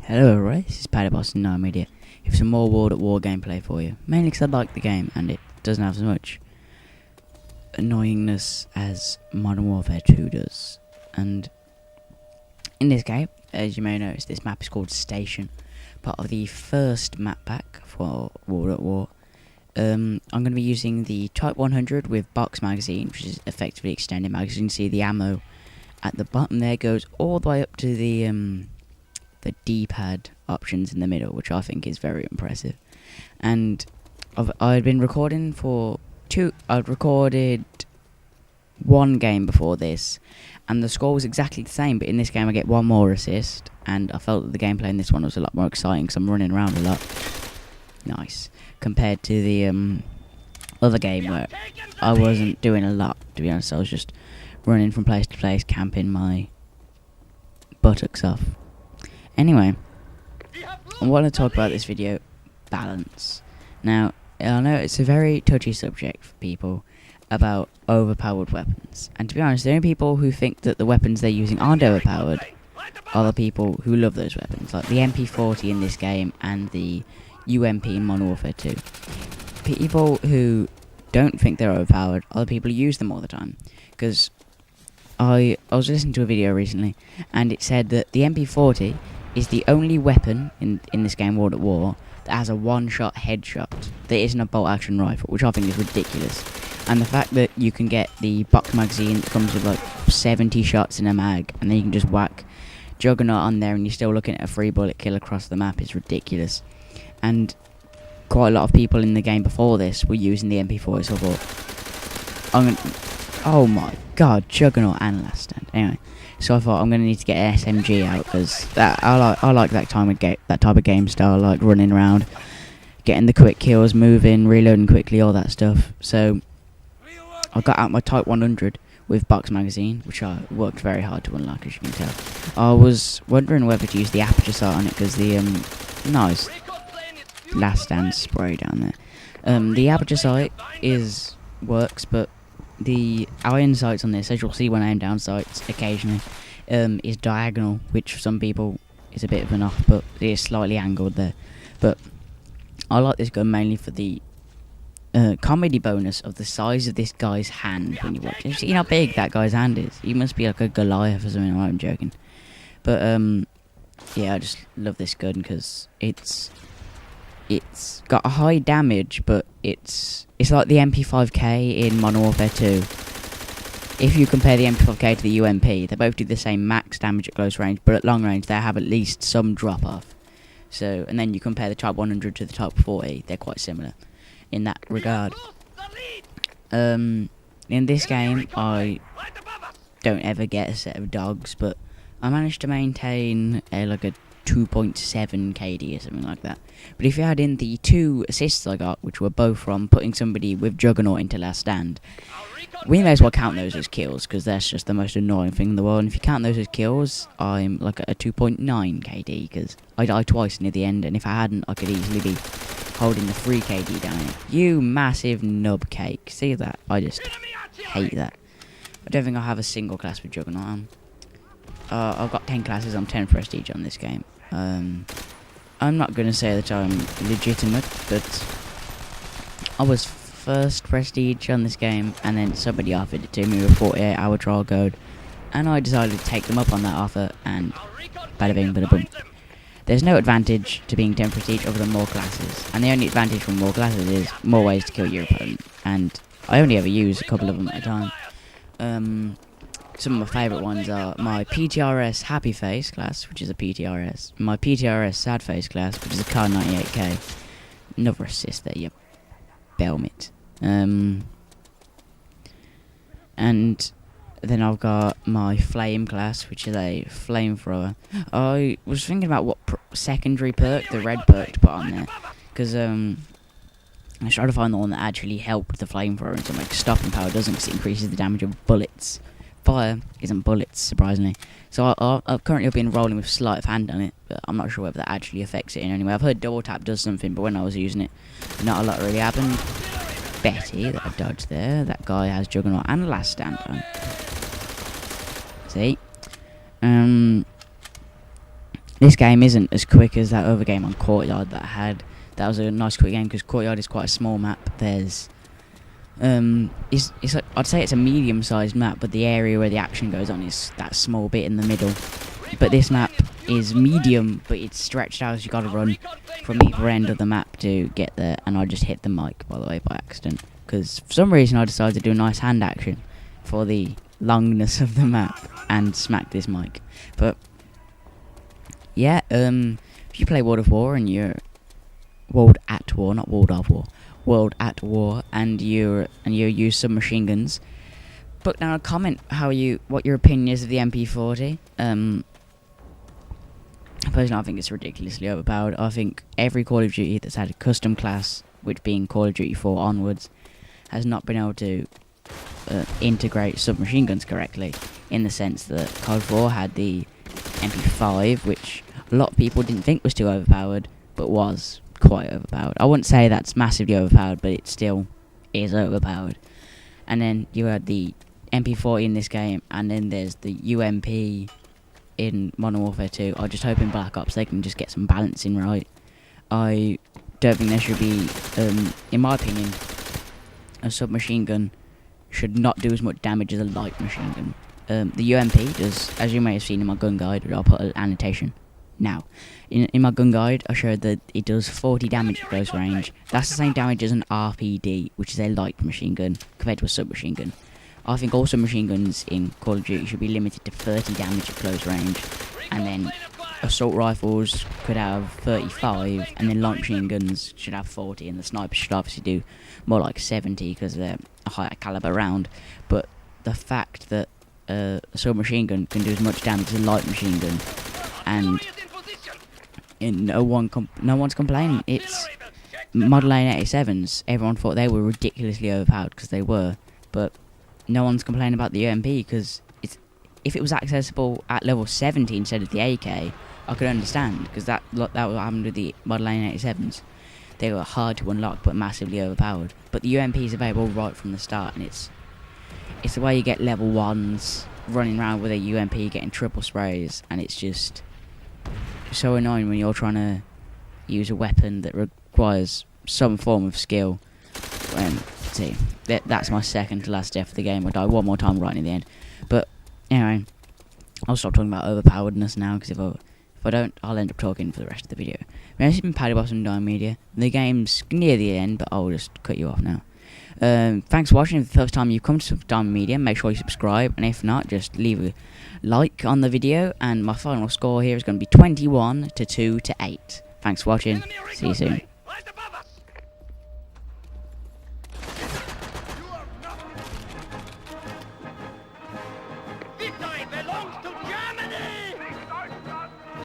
Hello everybody, this is Paddy Boss and I'm here with some more World at War gameplay for you. Mainly because I like the game and it doesn't have as much annoyingness as Modern Warfare 2 does. And in this game, as you may notice, this map is called Station, part of the first map pack for World at War. I'm going to be using the Type 100 with box magazine, which is effectively extended magazine. You can see the ammo at the bottom there goes all the way up to the D-pad options in the middle, which I think is very impressive. And I'd been recording for I'd recorded one game before this, and the score was exactly the same, but in this game I get one more assist, and I felt that the gameplay in this one was a lot more exciting because I'm running around a lot. Nice. Compared to the other game where I wasn't doing a lot, to be honest. I was just running from place to place, camping my buttocks off. Anyway, I want to talk about this video, balance. Now, I know it's a very touchy subject for people about overpowered weapons. And to be honest, the only people who think that the weapons they're using aren't overpowered are the people who love those weapons, like the MP40 in this game and the UMP in Modern Warfare 2. People who don't think they're overpowered are the people who use them all the time. Because I was listening to a video recently, and it said that the MP40 is the only weapon in this game, World at War, that has a one-shot headshot that isn't a bolt-action rifle, which I think is ridiculous. And the fact that you can get the box magazine that comes with like 70 shots in a mag, and then you can just whack Juggernaut on there and you're still looking at a free bullet kill across the map is ridiculous. And quite a lot of people in the game before this were using the MP40, so I thought, oh my god, Juggernaut and Last Stand. Anyway, so I thought I'm going to need to get an SMG out, because I like that type of game style, like running around, getting the quick kills, moving, reloading quickly, all that stuff. So I got out my Type 100 with box magazine, which I worked very hard to unlock, as you can tell. I was wondering whether to use the aperture sight on it, because the nice Last Stand spray down there. The aperture sight works, but the iron sights on this, as you'll see when I aim down sights occasionally, is diagonal, which for some people is a bit of an off, but it is slightly angled there. But I like this gun mainly for the comedy bonus of the size of this guy's hand when you watch it. See how big that guy's hand is? He must be like a Goliath or something. I'm joking. But yeah, I just love this gun because it's got a high damage, but it's like the MP5K in Modern Warfare 2. If you compare the MP5K to the UMP, they both do the same max damage at close range, but at long range they have at least some drop off. So, and then you compare the Type 100 to the Type 40, they're quite similar in that regard. In this game, I don't ever get a set of dogs, but I managed to maintain like a 2.7 KD or something like that. But if you add in the 2 assists I got, which were both from putting somebody with Juggernaut into Last Stand, we may as well count those as kills, because that's just the most annoying thing in the world. And if you count those as kills, I'm like at a 2.9 KD, because I died twice near the end, and if I hadn't, I could easily be holding the 3 KD down here. You massive nub cake. See that? I just hate that. I don't think I have a single class with Juggernaut. I've got 10 classes, I'm 10 prestige on this game. I'm not going to say that I'm legitimate, but I was first prestige on this game, and then somebody offered it to me with a 48-hour trial code, and I decided to take them up on that offer, and bada bing, bada boom. There's no advantage to being 10 prestige other than more classes, and the only advantage from more classes is more ways to kill your opponent, and I only ever use a couple of them at a time. Some of my favourite ones are my PTRS Happy Face class, which is a PTRS, my PTRS Sad Face class, which is a Car 98K. Another assist there, you belmit. And then I've got my Flame class, which is a flamethrower. I was thinking about what secondary perk, the red perk, to put on there, because I tried to find the one that actually helped the flamethrower, and some like stopping power doesn't, because it increases the damage of bullets. Fire isn't bullets, surprisingly. So I've currently been rolling with sleight of hand on it, but I'm not sure whether that actually affects it in any way. I've heard double tap does something, but when I was using it, not a lot really happened. Betty, that I dodged there. That guy has Juggernaut and Last Stand on. See? this game isn't as quick as that other game on Courtyard that I had. That was a nice quick game because Courtyard is quite a small map. There's it's like, I'd say it's a medium-sized map, but the area where the action goes on is that small bit in the middle. But this map is medium, but it's stretched out, as you got to run from either end of the map to get there. And I just hit the mic, by the way, by accident, because for some reason I decided to do a nice hand action for the longness of the map and smack this mic. But yeah, if you play World of War and you're World at War, not World of War, World at War, and you use submachine guns, put down a comment what your opinion is of the MP40. Personally, I think it's ridiculously overpowered. I think every Call of Duty that's had a custom class, which being Call of Duty 4 onwards, has not been able to integrate submachine guns correctly, in the sense that COD 4 had the MP5, which a lot of people didn't think was too overpowered, but was quite overpowered. I wouldn't say that's massively overpowered, but it still is overpowered. And then you had the MP40 in this game, and then there's the UMP in Modern Warfare 2. I just hope in Black Ops they can just get some balancing right. I don't think there should be, in my opinion, a submachine gun should not do as much damage as a light machine gun. The UMP does, as you may have seen in my gun guide, which I'll put an annotation now. In my gun guide, I showed that it does 40 damage at close range. That's the same damage as an RPD, which is a light machine gun, compared to a submachine gun. I think all submachine guns in Call of Duty should be limited to 30 damage at close range, and then assault rifles could have 35, and then light machine guns should have 40, and the snipers should obviously do more like 70 because they're a higher caliber round. But the fact that a submachine gun can do as much damage as a light machine gun, and no one's complaining. It's Model 87s. Everyone thought they were ridiculously overpowered, because they were, but no one's complaining about the UMP, because if it was accessible at level 70 instead of the AK, I could understand, because that what happened with the Model 87s. They were hard to unlock but massively overpowered. But the UMP is available right from the start, and it's the way you get level 1s running around with a UMP getting triple sprays, and it's just so annoying when you're trying to use a weapon that requires some form of skill. See, that's my second to last death of the game. I die one more time right near the end. But anyway, I'll stop talking about overpoweredness now, because if I don't, I'll end up talking for the rest of the video. This has been Paddy Boss from Dime Media. The game's near the end, but I'll just cut you off now. Thanks for watching. If it's the first time you've come to Dime Media, make sure you subscribe, and if not, just leave a like on the video. And my final score here is going to be 21 to 2 to 8. Thanks for watching. See you soon.